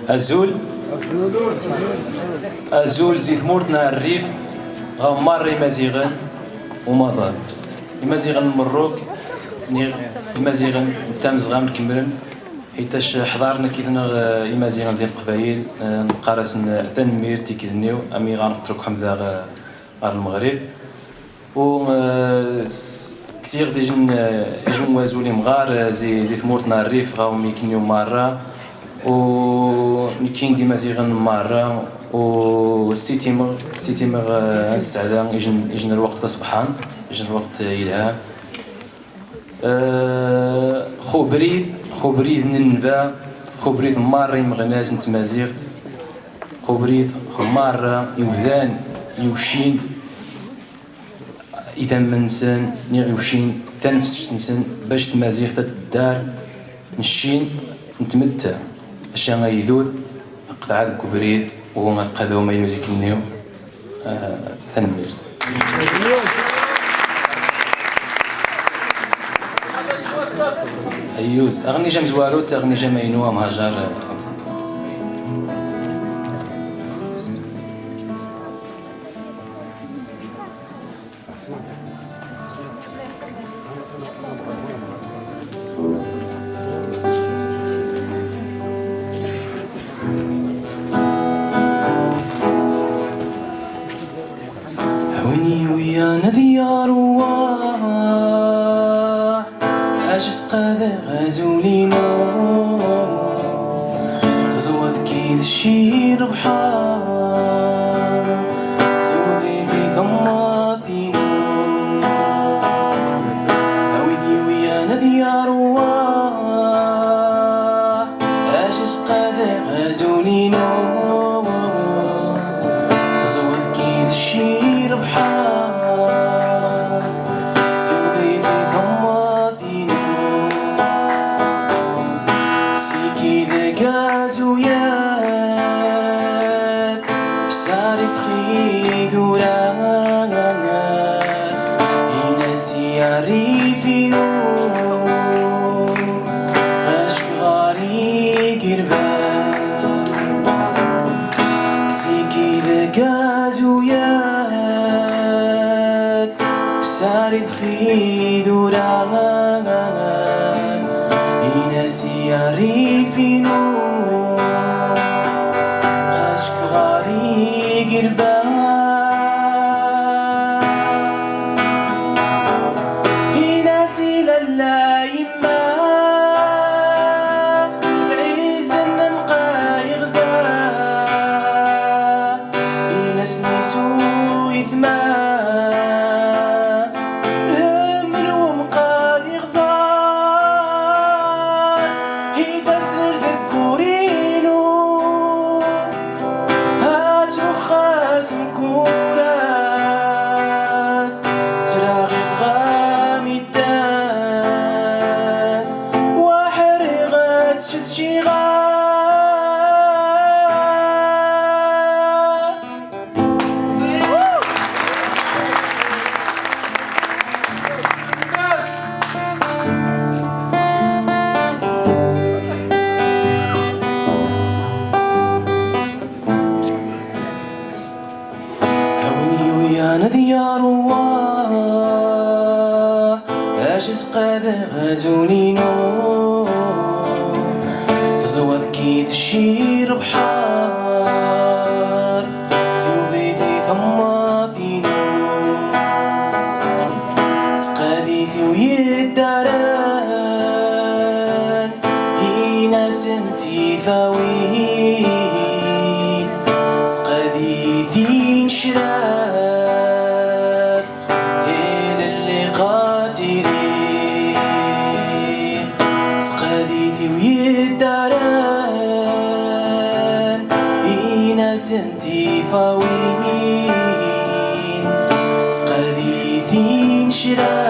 أزول أزول زي ثمورتنا الريف غمار مازيغن ومضار مازيغن مروك مازيغن تامز غام نكمل حيتاش حضرنا كيتنا مازيغن زي القبايل نقارسن تنمير تيكيزنيو أمي غنترك حمدا غار المغرب و كثير يجون وازولي مغار زي ثمورتنا الريف غاهم يكنيو مرة و نكين ديما زيغن مرة و ستيتيمر السعادة يجن الوقت تصبحان يجن الوقت يلها خبريد ننبا خبريد ماري مغناز نتمازيغت خبريد مرة يوذان يوشين إذا منسان نيغ يوشين تنفس نسن باش تمازيغت الدار نشين نتمتع أشياء غيذود قطع هذا الكبريد وهو ما تقادو ما يوزيك النيو ثنميرت أيوز أغني جام زوالوت أغني جام ينوى مهاجر هوني ويانا ديار واح عجز قادر غازولينا تزود كيد الشير بحار زودي في ثماثينا هوني ويانا ديار واح عجز قادر غازولينا تزود كيد الشير بحار زودي في ثماثينا سيكي دقاز وياد فساري بخيد وران ينسي عريفينو غاشك غاري قربان سيكي دقاز وياد فساري بخيد وران ينسي عريفينو غاشك غاري قربان ينسي للا يما العيزن نبقى يغزى ينسني سوء ثمان الهم الومقى يغزى يتسر ذكورينو هات رخاص مكوراس تراغي تغامي الدان وحرغات شد شيغان هوني ويانا ديار واح عجز قادر غازولينو تزود كيد الشير بحار زودي ذي ثماثينو سقاديثي ويداران هينا سنتي فاوين سقاديثي نشراف زين اللي قاتلين سقاديثي ويداران هينا سنتي فاوين سقاديثي نشراف